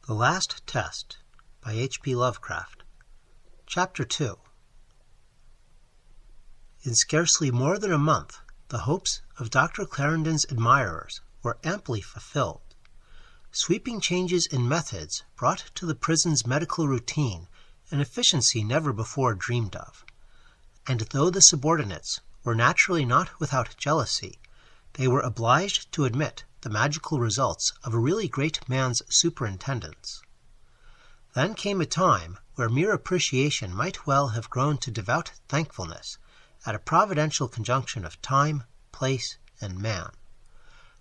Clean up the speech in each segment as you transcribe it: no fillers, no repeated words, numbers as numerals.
The Last Test by H.P. Lovecraft. Chapter 2. In scarcely more than a month, the hopes of Dr. Clarendon's admirers were amply fulfilled. Sweeping changes in methods brought to the prison's medical routine an efficiency never before dreamed of. And though the subordinates were naturally not without jealousy, they were obliged to admit the magical results of a really great man's superintendence. Then came a time where mere appreciation might well have grown to devout thankfulness at a providential conjunction of time, place, and man.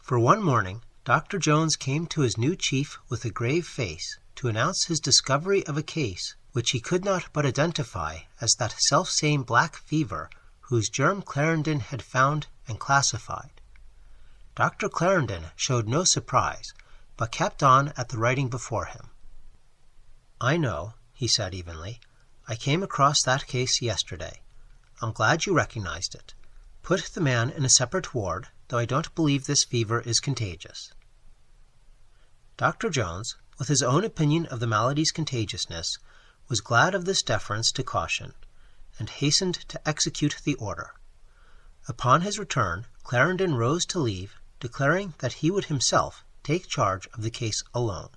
For one morning, Dr. Jones came to his new chief with a grave face to announce his discovery of a case which he could not but identify as that selfsame black fever whose germ Clarendon had found and classified. Dr. Clarendon showed no surprise, but kept on at the writing before him. "I know," he said evenly. "I came across that case yesterday. I'm glad you recognized it. Put the man in a separate ward, though I don't believe this fever is contagious." Dr. Jones, with his own opinion of the maladie's contagiousness, was glad of this deference to caution, and hastened to execute the order. Upon his return, Clarendon rose to leave, declaring that he would himself take charge of the case alone.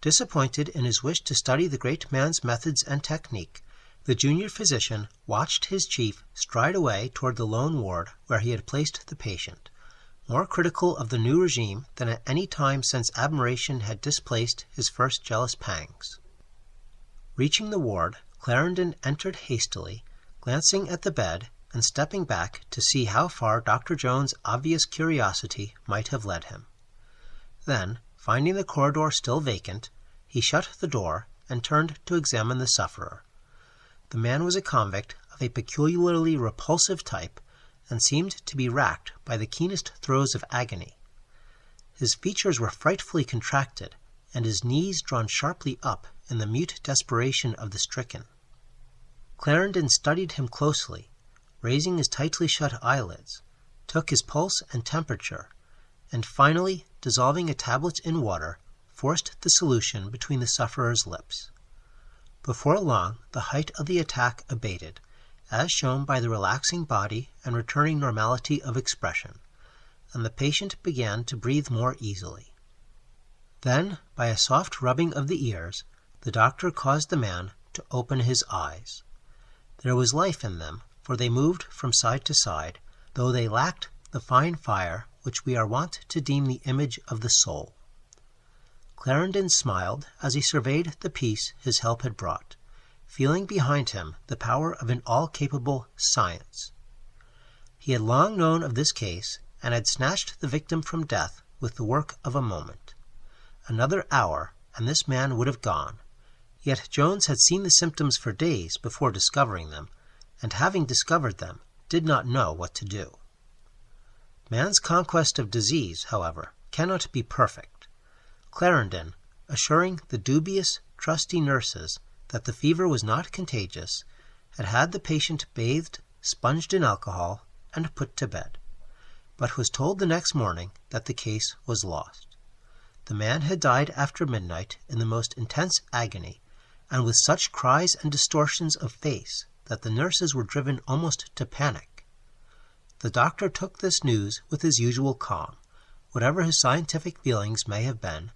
Disappointed in his wish to study the great man's methods and technique, the junior physician watched his chief stride away toward the lone ward where he had placed the patient, more critical of the new regime than at any time since admiration had displaced his first jealous pangs. Reaching the ward, Clarendon entered hastily, glancing at the bed and stepping back to see how far Dr. Jones' obvious curiosity might have led him. Then, finding the corridor still vacant, he shut the door and turned to examine the sufferer. The man was a convict of a peculiarly repulsive type and seemed to be racked by the keenest throes of agony. His features were frightfully contracted, and his knees drawn sharply up in the mute desperation of the stricken. Clarendon studied him closely, raising his tightly shut eyelids, took his pulse and temperature, and finally, dissolving a tablet in water, forced the solution between the sufferer's lips. Before long, the height of the attack abated, as shown by the relaxing body and returning normality of expression, and the patient began to breathe more easily. Then, by a soft rubbing of the ears, the doctor caused the man to open his eyes. There was life in them, for they moved from side to side, though they lacked the fine fire which we are wont to deem the image of the soul. Clarendon smiled as he surveyed the peace his help had brought, feeling behind him the power of an all-capable science. He had long known of this case, and had snatched the victim from death with the work of a moment. Another hour, and this man would have gone. Yet Jones had seen the symptoms for days before discovering them, and having discovered them, did not know what to do. Man's conquest of disease, however, cannot be perfect. Clarendon, assuring the dubious, trusty nurses that the fever was not contagious, had had the patient bathed, sponged in alcohol, and put to bed, but was told the next morning that the case was lost. The man had died after midnight in the most intense agony, and with such cries and distortions of face that the nurses were driven almost to panic. The doctor took this news with his usual calm, whatever his scientific feelings may have been,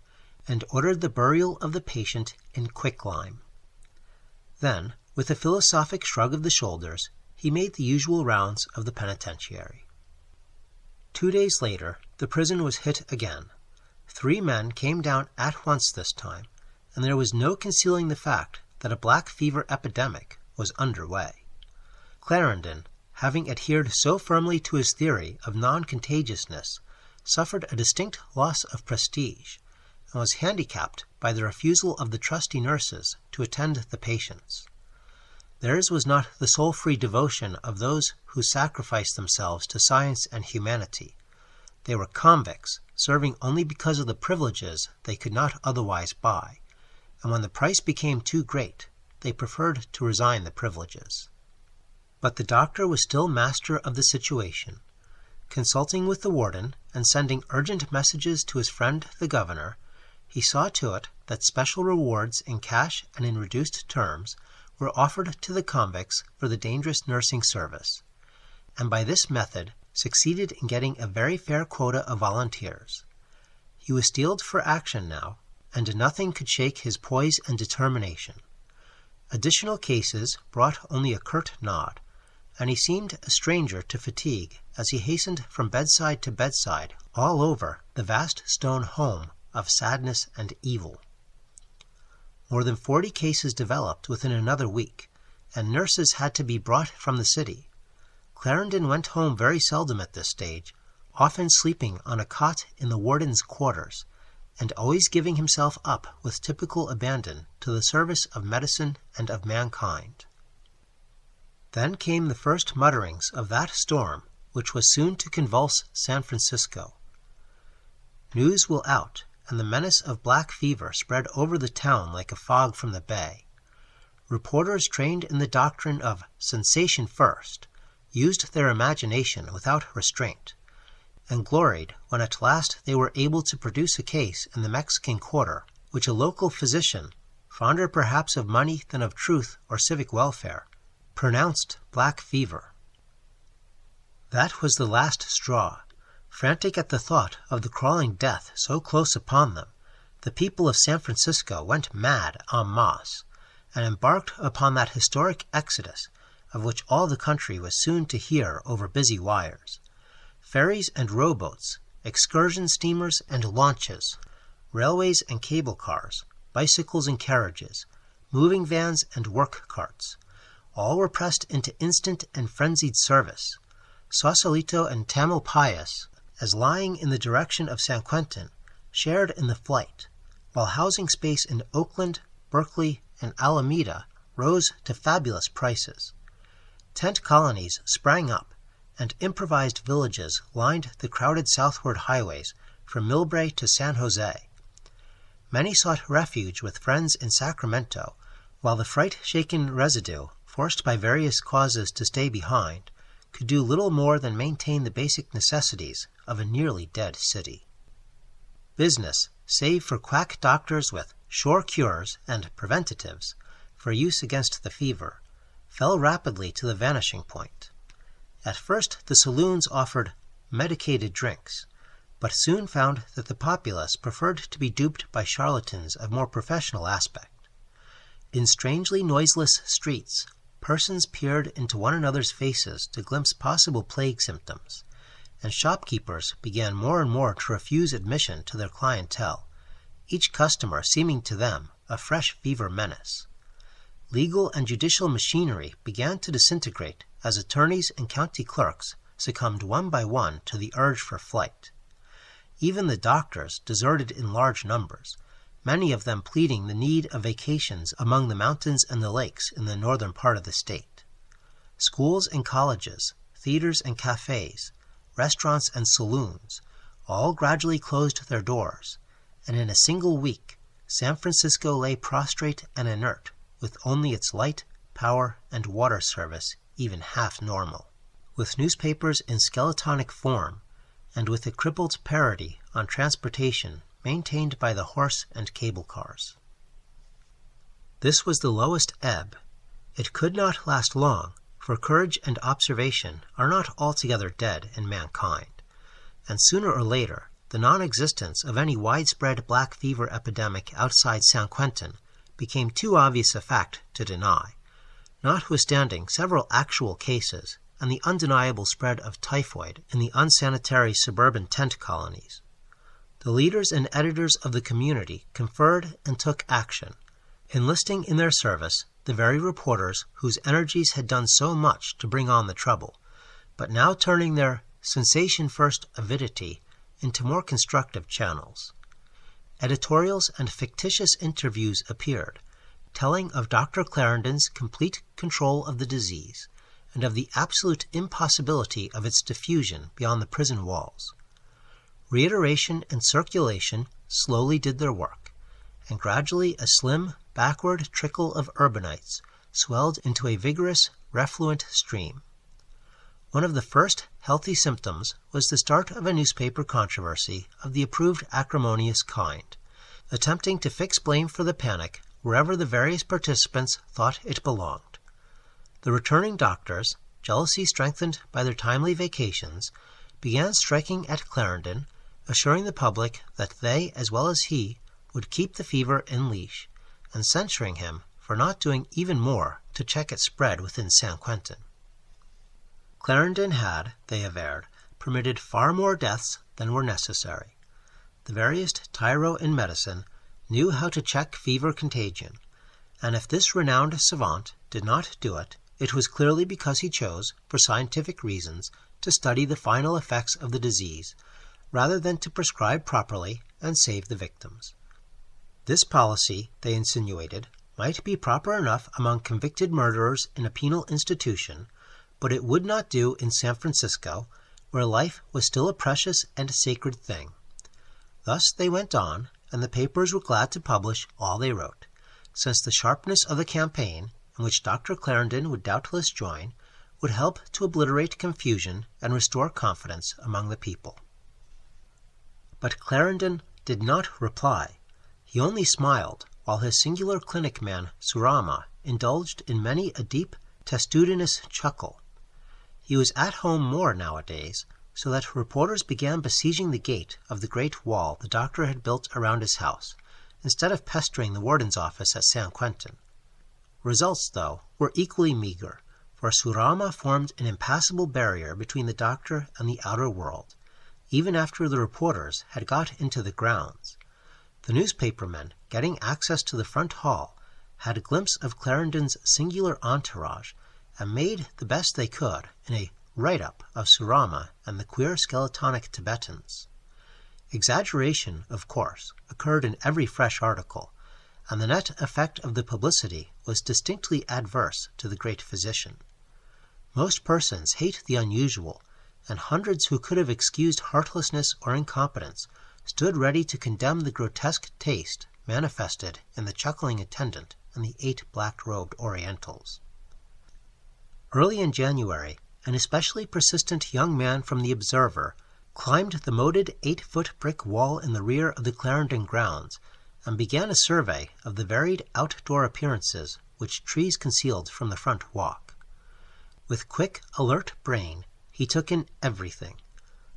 and ordered the burial of the patient in quicklime. Then, with a philosophic shrug of the shoulders, he made the usual rounds of the penitentiary. 2 days later, the prison was hit again. 3 men came down at once this time, and there was no concealing the fact that a black fever epidemic was underway. Clarendon, having adhered so firmly to his theory of non-contagiousness, suffered a distinct loss of prestige, and was handicapped by the refusal of the trusty nurses to attend the patients. Theirs was not the soul-free devotion of those who sacrifice themselves to science and humanity. They were convicts, serving only because of the privileges they could not otherwise buy, and when the price became too great, they preferred to resign the privileges. But the doctor was still master of the situation. Consulting with the warden and sending urgent messages to his friend the governor, he saw to it that special rewards in cash and in reduced terms were offered to the convicts for the dangerous nursing service, and by this method succeeded in getting a very fair quota of volunteers. He was steeled for action now, and nothing could shake his poise and determination. Additional cases brought only a curt nod, and he seemed a stranger to fatigue as he hastened from bedside to bedside all over the vast stone home of sadness and evil. More than 40 cases developed within another week, and nurses had to be brought from the city. Clarendon went home very seldom at this stage, often sleeping on a cot in the warden's quarters, and always giving himself up with typical abandon to the service of medicine and of mankind. Then came the first mutterings of that storm which was soon to convulse San Francisco. News will out, and the menace of black fever spread over the town like a fog from the bay. Reporters trained in the doctrine of sensation first used their imagination without restraint, and gloried when at last they were able to produce a case in the Mexican Quarter which a local physician, fonder perhaps of money than of truth or civic welfare, pronounced black fever. That was the last straw. Frantic at the thought of the crawling death so close upon them, the people of San Francisco went mad en masse, and embarked upon that historic exodus of which all the country was soon to hear over busy wires. Ferries and rowboats, excursion steamers and launches, railways and cable cars, bicycles and carriages, moving vans and work carts, all were pressed into instant and frenzied service. Sausalito and Tamalpais, as lying in the direction of San Quentin, shared in the flight, while housing space in Oakland, Berkeley, and Alameda rose to fabulous prices. Tent colonies sprang up, and improvised villages lined the crowded southward highways from Millbrae to San Jose. Many sought refuge with friends in Sacramento, while the fright-shaken residue, forced by various causes to stay behind, could do little more than maintain the basic necessities of a nearly dead city. Business, save for quack doctors with sure cures and preventatives for use against the fever, fell rapidly to the vanishing point. At first the saloons offered medicated drinks, but soon found that the populace preferred to be duped by charlatans of more professional aspect. In strangely noiseless streets, persons peered into one another's faces to glimpse possible plague symptoms, and shopkeepers began more and more to refuse admission to their clientele, each customer seeming to them a fresh fever menace. Legal and judicial machinery began to disintegrate as attorneys and county clerks succumbed one by one to the urge for flight. Even the doctors deserted in large numbers, many of them pleading the need of vacations among the mountains and the lakes in the northern part of the state. Schools and colleges, theaters and cafes, restaurants and saloons, all gradually closed their doors, and in a single week San Francisco lay prostrate and inert, with only its light, power, and water service even half normal, with newspapers in skeletonic form, and with a crippled parody on transportation maintained by the horse and cable cars. This was the lowest ebb. It could not last long, for courage and observation are not altogether dead in mankind, and sooner or later the non-existence of any widespread black fever epidemic outside San Quentin became too obvious a fact to deny, notwithstanding several actual cases and the undeniable spread of typhoid in the unsanitary suburban tent colonies. The leaders and editors of the community conferred and took action, enlisting in their service the very reporters whose energies had done so much to bring on the trouble, but now turning their sensation-first avidity into more constructive channels. Editorials and fictitious interviews appeared, telling of Dr. Clarendon's complete control of the disease and of the absolute impossibility of its diffusion beyond the prison walls. Reiteration and circulation slowly did their work, and gradually a slim, backward trickle of urbanites swelled into a vigorous, refluent stream. One of the first healthy symptoms was the start of a newspaper controversy of the approved acrimonious kind, attempting to fix blame for the panic wherever the various participants thought it belonged. The returning doctors, jealousy strengthened by their timely vacations, began striking at Clarendon, assuring the public that they, as well as he, would keep the fever in leash, and censuring him for not doing even more to check its spread within San Quentin. Clarendon had, they averred, permitted far more deaths than were necessary. The veriest tyro in medicine knew how to check fever contagion, and if this renowned savant did not do it, it was clearly because he chose, for scientific reasons, to study the final effects of the disease, rather than to prescribe properly and save the victims. This policy, they insinuated, might be proper enough among convicted murderers in a penal institution, but it would not do in San Francisco, where life was still a precious and sacred thing. Thus they went on, and the papers were glad to publish all they wrote, since the sharpness of the campaign, in which Dr. Clarendon would doubtless join, would help to obliterate confusion and restore confidence among the people. But Clarendon did not reply. He only smiled, while his singular clinic man, Surama, indulged in many a deep, testudinous chuckle. He was at home more nowadays, so that reporters began besieging the gate of the great wall the doctor had built around his house, instead of pestering the warden's office at San Quentin. Results, though, were equally meager, for Surama formed an impassable barrier between the doctor and the outer world, even after the reporters had got into the grounds. The newspapermen, getting access to the front hall, had a glimpse of Clarendon's singular entourage, and made the best they could in a write-up of Surama and the queer skeletonic Tibetans. Exaggeration, of course, occurred in every fresh article, and the net effect of the publicity was distinctly adverse to the great physician. Most persons hate the unusual, and hundreds who could have excused heartlessness or incompetence stood ready to condemn the grotesque taste manifested in the chuckling attendant and the 8 black-robed Orientals. Early in January, an especially persistent young man from the Observer climbed the moated 8-foot brick wall in the rear of the Clarendon grounds and began a survey of the varied outdoor appearances which trees concealed from the front walk. With quick, alert brain, he took in everything: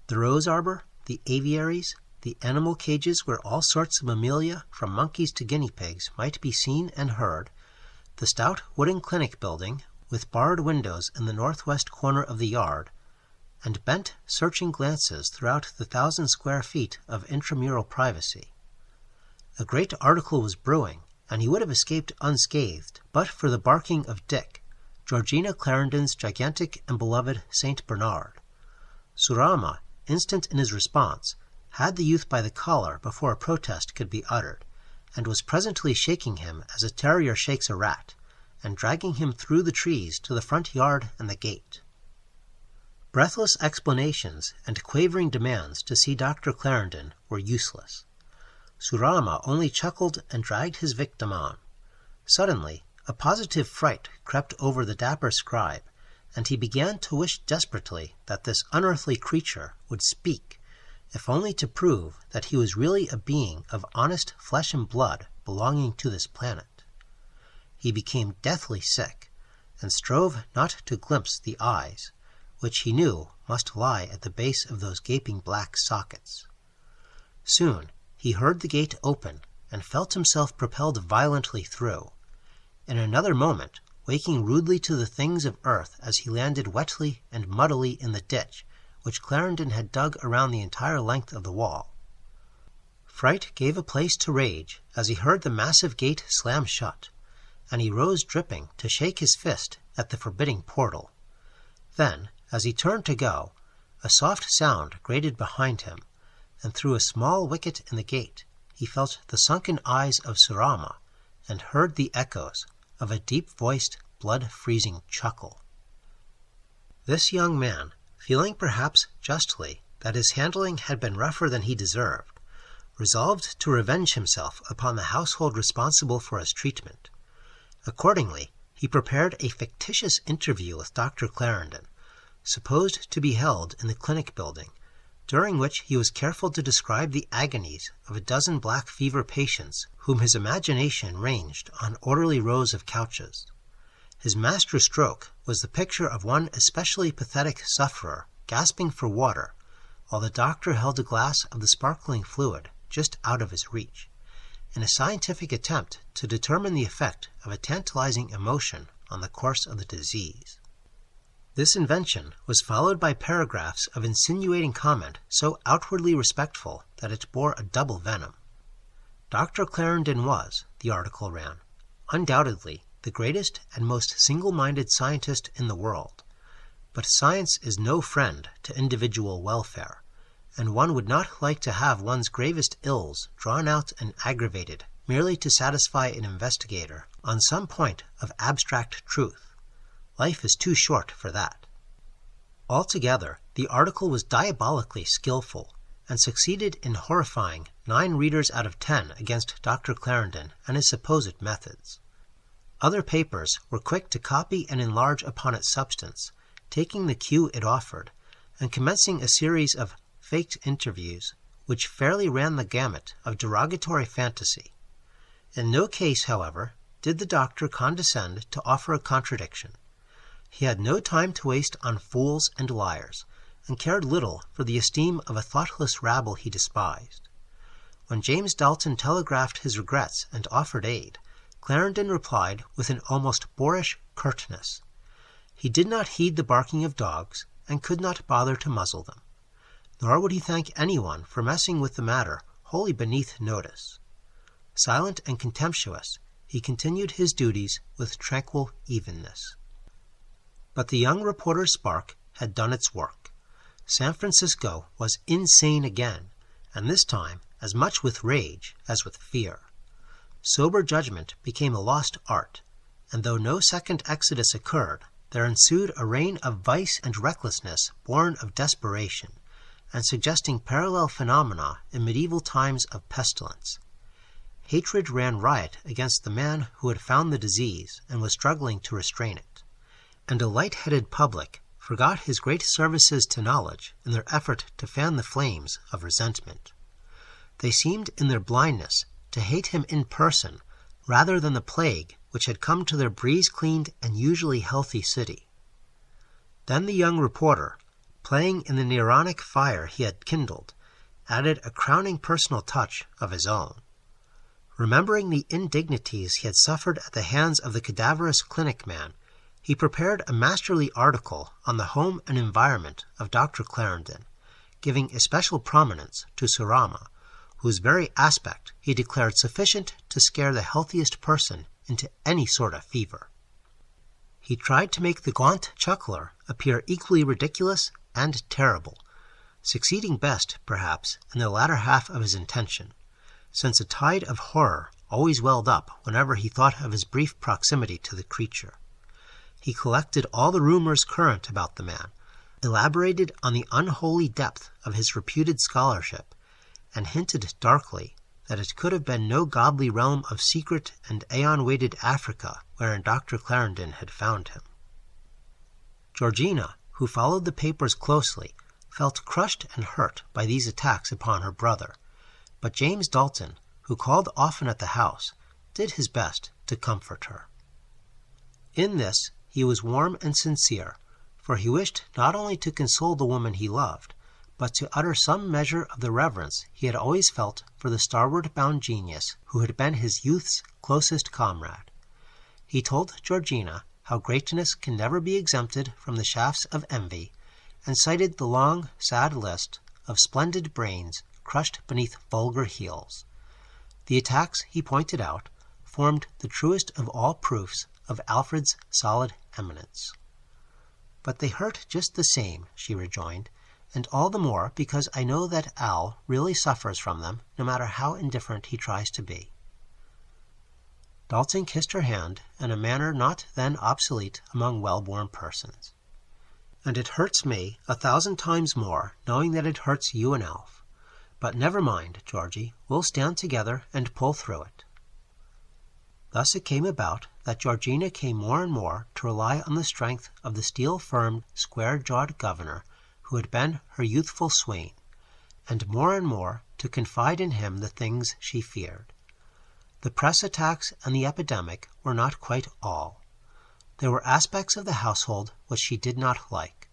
the rose arbor, the aviaries, the animal cages where all sorts of mammalia, from monkeys to guinea pigs, might be seen and heard, the stout wooden clinic building with barred windows in the northwest corner of the yard, and bent, searching glances throughout the 1,000 square feet of intramural privacy. A great article was brewing, and he would have escaped unscathed but for the barking of Dick, Georgina Clarendon's gigantic and beloved St. Bernard. Surama, instant in his response, had the youth by the collar before a protest could be uttered, and was presently shaking him as a terrier shakes a rat, and dragging him through the trees to the front yard and the gate. Breathless explanations and quavering demands to see Dr. Clarendon were useless. Surama only chuckled and dragged his victim on. Suddenly, a positive fright crept over the dapper scribe, and he began to wish desperately that this unearthly creature would speak, if only to prove that he was really a being of honest flesh and blood belonging to this planet. He became deathly sick, and strove not to glimpse the eyes, which he knew must lie at the base of those gaping black sockets. Soon he heard the gate open, and felt himself propelled violently through. In another moment, waking rudely to the things of earth as he landed wetly and muddily in the ditch which Clarendon had dug around the entire length of the wall. Fright gave a place to rage as he heard the massive gate slam shut, and he rose dripping to shake his fist at the forbidding portal. Then, as he turned to go, a soft sound grated behind him, and through a small wicket in the gate he felt the sunken eyes of Surama and heard the echoes of a deep-voiced, blood-freezing chuckle. This young man, feeling perhaps justly that his handling had been rougher than he deserved, resolved to revenge himself upon the household responsible for his treatment. Accordingly, he prepared a fictitious interview with Dr. Clarendon, supposed to be held in the clinic building, during which he was careful to describe the agonies of a dozen black fever patients whom his imagination ranged on orderly rows of couches. His master stroke was the picture of one especially pathetic sufferer gasping for water, while the doctor held a glass of the sparkling fluid just out of his reach, in a scientific attempt to determine the effect of a tantalizing emotion on the course of the disease. This invention was followed by paragraphs of insinuating comment so outwardly respectful that it bore a double venom. Dr. Clarendon was, the article ran, undoubtedly the greatest and most single-minded scientist in the world, but science is no friend to individual welfare, and one would not like to have one's gravest ills drawn out and aggravated merely to satisfy an investigator on some point of abstract truth. Life is too short for that. Altogether, the article was diabolically skillful, and succeeded in horrifying 9 readers out of 10 against Dr. Clarendon and his supposed methods. Other papers were quick to copy and enlarge upon its substance, taking the cue it offered, and commencing a series of faked interviews which fairly ran the gamut of derogatory fantasy. In no case, however, did the doctor condescend to offer a contradiction. He had no time to waste on fools and liars, and cared little for the esteem of a thoughtless rabble he despised. When James Dalton telegraphed his regrets and offered aid, Clarendon replied with an almost boorish curtness. He did not heed the barking of dogs, and could not bother to muzzle them. Nor would he thank anyone for messing with the matter wholly beneath notice. Silent and contemptuous, he continued his duties with tranquil evenness. But the young reporter's spark had done its work. San Francisco was insane again, and this time as much with rage as with fear. Sober judgment became a lost art, and though no second exodus occurred, there ensued a reign of vice and recklessness born of desperation, and suggesting parallel phenomena in medieval times of pestilence. Hatred ran riot against the man who had found the disease and was struggling to restrain it, and a light-headed public forgot his great services to knowledge in their effort to fan the flames of resentment. They seemed in their blindness to hate him in person rather than the plague which had come to their breeze-cleaned and usually healthy city. Then the young reporter, playing in the neuronic fire he had kindled, added a crowning personal touch of his own. Remembering the indignities he had suffered at the hands of the cadaverous clinic man, he prepared a masterly article on the home and environment of Dr. Clarendon, giving especial prominence to Surama, whose very aspect he declared sufficient to scare the healthiest person into any sort of fever. He tried to make the gaunt chuckler appear equally ridiculous and terrible, succeeding best, perhaps, in the latter half of his intention, since a tide of horror always welled up whenever he thought of his brief proximity to the creature. He collected all the rumors current about the man, elaborated on the unholy depth of his reputed scholarship, and hinted darkly that it could have been no godly realm of secret and aeon-weighted Africa wherein Dr. Clarendon had found him. Georgina, who followed the papers closely, felt crushed and hurt by these attacks upon her brother, but James Dalton, who called often at the house, did his best to comfort her. In this he was warm and sincere, for he wished not only to console the woman he loved, but to utter some measure of the reverence he had always felt for the starward-bound genius who had been his youth's closest comrade. He told Georgina how greatness can never be exempted from the shafts of envy, and cited the long, sad list of splendid brains crushed beneath vulgar heels. The attacks, he pointed out, formed the truest of all proofs of Alfred's solid eminence. "But they hurt just the same," she rejoined, "and all the more because I know that Al really suffers from them, no matter how indifferent he tries to be." Dalton kissed her hand in a manner not then obsolete among well-born persons. "And it hurts me 1,000 times more, knowing that it hurts you and Alf. But never mind, Georgie, we'll stand together and pull through it." Thus it came about that Georgina came more and more to rely on the strength of the steel-firmed, square-jawed governor who had been her youthful swain, and more to confide in him the things she feared. The press attacks and the epidemic were not quite all. There were aspects of the household which she did not like.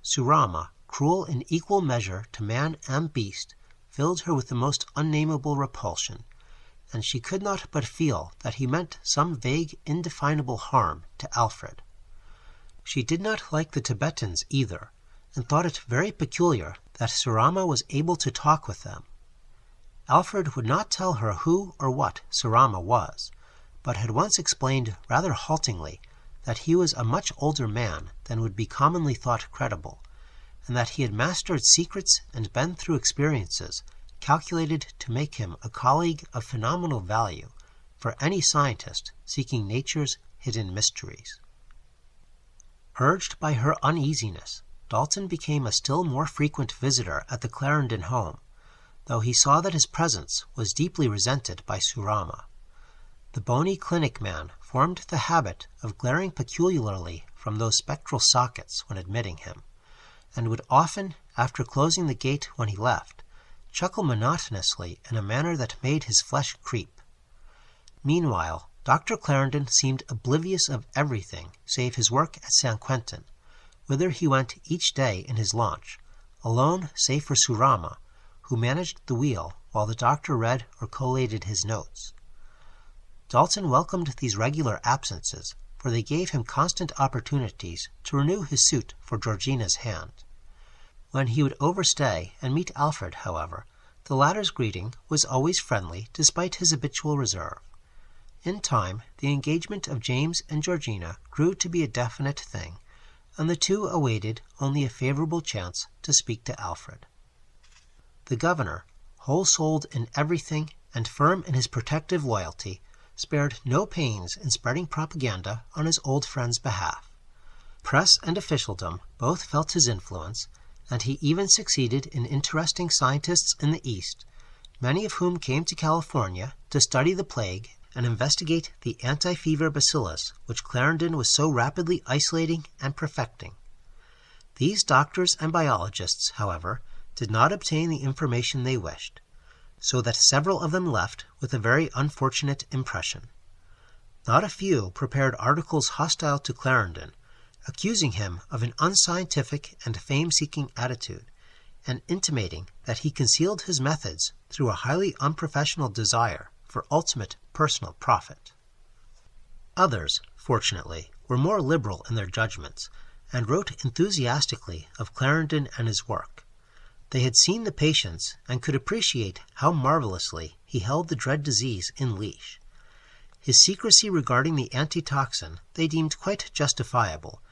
Surama, cruel in equal measure to man and beast, filled her with the most unnameable repulsion, and she could not but feel that he meant some vague, indefinable harm to Alfred. She did not like the Tibetans either, and thought it very peculiar that Surama was able to talk with them. Alfred would not tell her who or what Surama was, but had once explained rather haltingly that he was a much older man than would be commonly thought credible, and that he had mastered secrets and been through experiences calculated to make him a colleague of phenomenal value for any scientist seeking nature's hidden mysteries. Urged by her uneasiness, Dalton became a still more frequent visitor at the Clarendon home, though he saw that his presence was deeply resented by Surama. The bony clinic man formed the habit of glaring peculiarly from those spectral sockets when admitting him, and would often, after closing the gate when he left, chuckle monotonously in a manner that made his flesh creep. Meanwhile, Dr. Clarendon seemed oblivious of everything save his work at San Quentin, whither he went each day in his launch, alone save for Surama, who managed the wheel while the doctor read or collated his notes. Dalton welcomed these regular absences, for they gave him constant opportunities to renew his suit for Georgina's hand. When he would overstay and meet Alfred, however, the latter's greeting was always friendly despite his habitual reserve. In time, the engagement of James and Georgina grew to be a definite thing, and the two awaited only a favorable chance to speak to Alfred. The governor, whole-souled in everything and firm in his protective loyalty, spared no pains in spreading propaganda on his old friend's behalf. Press and officialdom both felt his influence, and he even succeeded in interesting scientists in the East, many of whom came to California to study the plague and investigate the anti-fever bacillus which Clarendon was so rapidly isolating and perfecting. These doctors and biologists, however, did not obtain the information they wished, so that several of them left with a very unfortunate impression. Not a few prepared articles hostile to Clarendon, accusing him of an unscientific and fame-seeking attitude, and intimating that he concealed his methods through a highly unprofessional desire for ultimate personal profit. Others, fortunately, were more liberal in their judgments, and wrote enthusiastically of Clarendon and his work. They had seen the patients and could appreciate how marvelously he held the dread disease in leash. His secrecy regarding the antitoxin they deemed quite justifiable,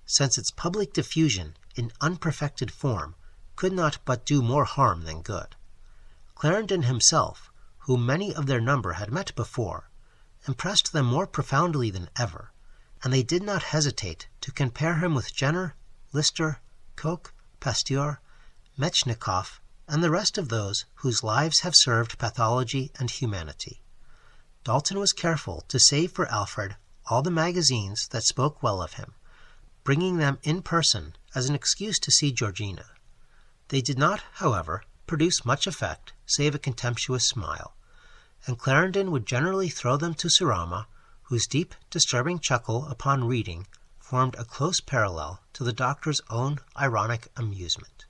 since its public diffusion in unperfected form could not but do more harm than good. Clarendon himself, whom many of their number had met before, impressed them more profoundly than ever, and they did not hesitate to compare him with Jenner, Lister, Koch, Pasteur, Metchnikoff, and the rest of those whose lives have served pathology and humanity. Dalton was careful to save for Alfred all the magazines that spoke well of him, bringing them in person as an excuse to see Georgina. They did not, however, produce much effect save a contemptuous smile, and Clarendon would generally throw them to Surama, whose deep, disturbing chuckle upon reading formed a close parallel to the doctor's own ironic amusement.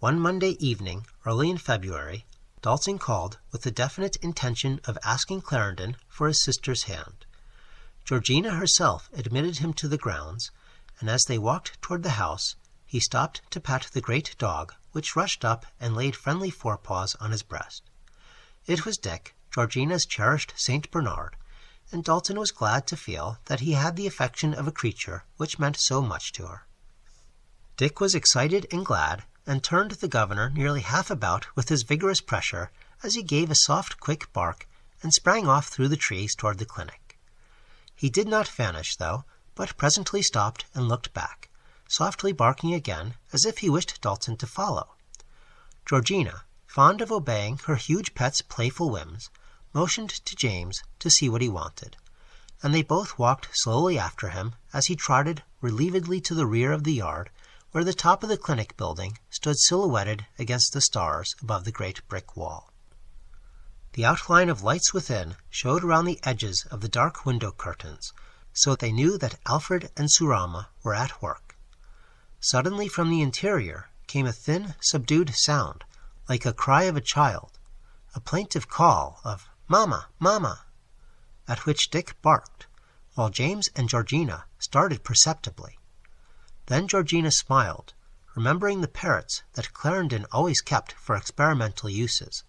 One Monday evening, early in February, Dalton called with the definite intention of asking Clarendon for his sister's hand. Georgina herself admitted him to the grounds, and as they walked toward the house, he stopped to pat the great dog, which rushed up and laid friendly forepaws on his breast. It was Dick, Georgina's cherished St. Bernard, and Dalton was glad to feel that he had the affection of a creature which meant so much to her. Dick was excited and glad, and turned the governor nearly half about with his vigorous pressure as he gave a soft, quick bark and sprang off through the trees toward the clinic. He did not vanish, though, but presently stopped and looked back, softly barking again as if he wished Dalton to follow. Georgina, fond of obeying her huge pet's playful whims, motioned to James to see what he wanted, and they both walked slowly after him as he trotted relievedly to the rear of the yard, where the top of the clinic building stood silhouetted against the stars above the great brick wall. The outline of lights within showed around the edges of the dark window curtains, so they knew that Alfred and Surama were at work. Suddenly from the interior came a thin, subdued sound, like a cry of a child, a plaintive call of "Mama, Mama," at which Dick barked, while James and Georgina started perceptibly. Then Georgina smiled, remembering the parrots that Clarendon always kept for experimental uses,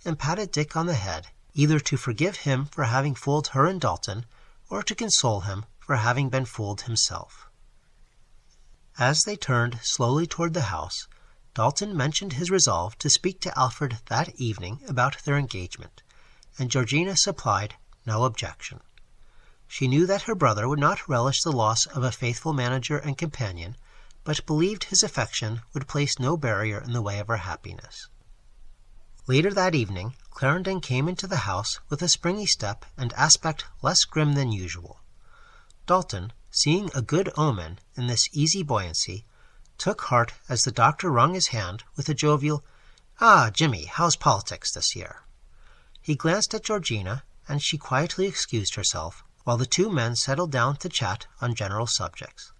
and patted Dick on the head, either to forgive him for having fooled her and Dalton, or to console him for having been fooled himself. As they turned slowly toward the house, Dalton mentioned his resolve to speak to Alfred that evening about their engagement, and Georgina supplied no objection. She knew that her brother would not relish the loss of a faithful manager and companion, but believed his affection would place no barrier in the way of her happiness. Later that evening, Clarendon came into the house with a springy step and aspect less grim than usual. Dalton, seeing a good omen in this easy buoyancy, took heart as the doctor wrung his hand with a jovial, "Ah, Jimmy, how's politics this year?" He glanced at Georgina, and she quietly excused herself, while the two men settled down to chat on general subjects.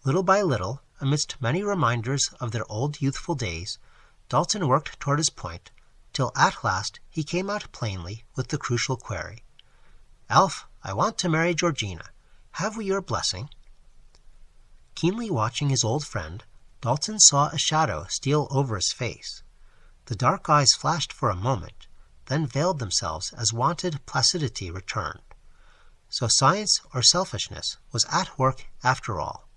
Little by little, amidst many reminders of their old youthful days, Dalton worked toward his point, till at last he came out plainly with the crucial query. "Alf, I want to marry Georgina. Have we your blessing?" Keenly watching his old friend, Dalton saw a shadow steal over his face. The dark eyes flashed for a moment, then veiled themselves as wonted placidity returned. So science or selfishness was at work after all.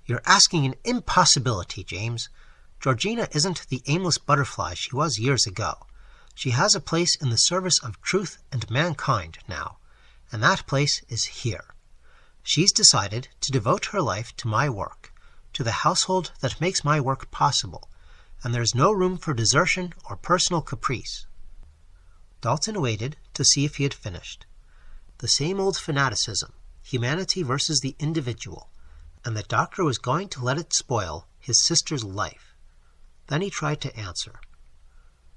"You're asking an impossibility, James. Georgina isn't the aimless butterfly she was years ago. She has a place in the service of truth and mankind now, and that place is here. She's decided to devote her life to my work, to the household that makes my work possible, and there's no room for desertion or personal caprice." Dalton waited to see if he had finished. The same old fanaticism, humanity versus the individual, and the doctor was going to let it spoil his sister's life. Then he tried to answer.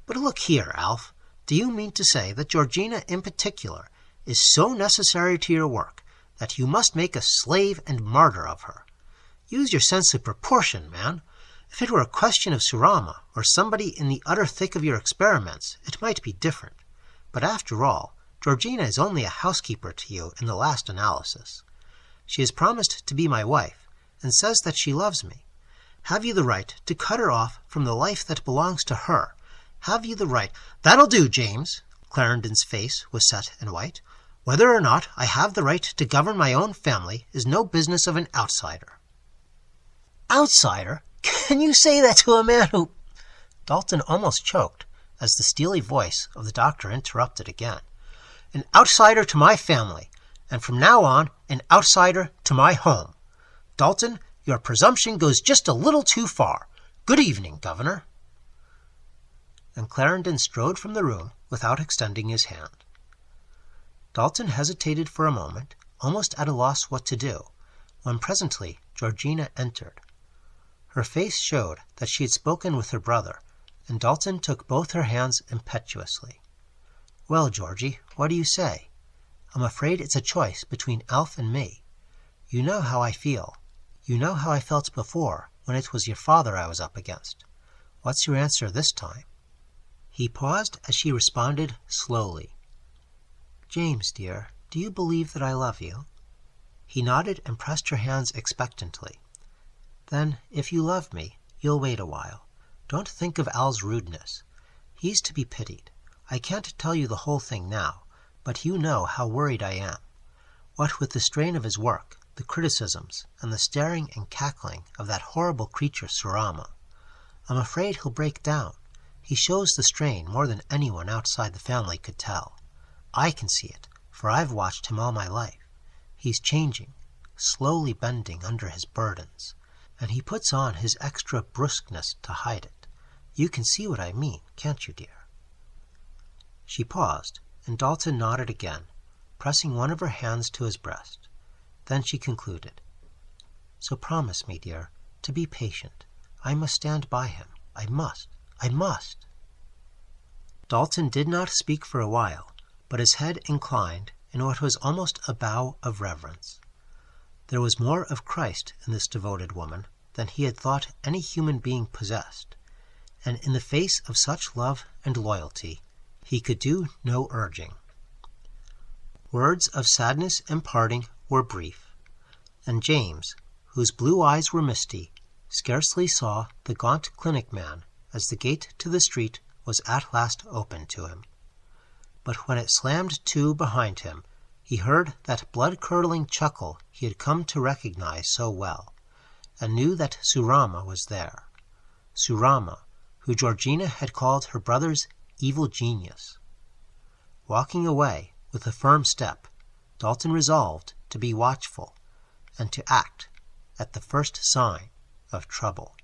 "But look here, Alf, do you mean to say that Georgina in particular is so necessary to your work that you must make a slave and martyr of her? Use your sense of proportion, man. If it were a question of Surama or somebody in the utter thick of your experiments, it might be different. But after all, Georgina is only a housekeeper to you in the last analysis. She has promised to be my wife, and says that she loves me. Have you the right to cut her off from the life that belongs to her? Have you the right—" "That'll do, James." Clarendon's face was set and white. "Whether or not I have the right to govern my own family is no business of an outsider." "Outsider? Can you say that to a man who—" Dalton almost choked as the steely voice of the doctor interrupted again. "An outsider to my family, and from now on an outsider to my home. Dalton, your presumption goes just a little too far. Good evening, Governor." And Clarendon strode from the room without extending his hand. Dalton hesitated for a moment, almost at a loss what to do, when presently Georgina entered. Her face showed that she had spoken with her brother, and Dalton took both her hands impetuously. "Well, Georgie, what do you say? I'm afraid it's a choice between Alf and me. You know how I feel. You know how I felt before, when it was your father I was up against. What's your answer this time?" He paused as she responded slowly. "James, dear, do you believe that I love you?" He nodded and pressed her hands expectantly. "Then, if you love me, you'll wait a while. Don't think of Al's rudeness. He's to be pitied. I can't tell you the whole thing now, but you know how worried I am. What with the strain of his work, the criticisms, and the staring and cackling of that horrible creature Surama, I'm afraid he'll break down. He shows the strain more than anyone outside the family could tell. I can see it, for I've watched him all my life. He's changing, slowly bending under his burdens, and he puts on his extra brusqueness to hide it. You can see what I mean, can't you, dear?" She paused, and Dalton nodded again, pressing one of her hands to his breast. Then she concluded, "So promise me, dear, to be patient. I must stand by him. I must. I must. Dalton did not speak for a while, but his head inclined in what was almost a bow of reverence. There was more of Christ in this devoted woman than he had thought any human being possessed, and in the face of such love and loyalty, he could do no urging. Words of sadness and parting were brief, and James, whose blue eyes were misty, scarcely saw the gaunt clinic man as the gate to the street was at last opened to him. But when it slammed to behind him, he heard that blood-curdling chuckle he had come to recognize so well, and knew that Surama was there. Surama, who Georgina had called her brother's evil genius. Walking away with a firm step, Dalton resolved to be watchful and to act at the first sign of trouble.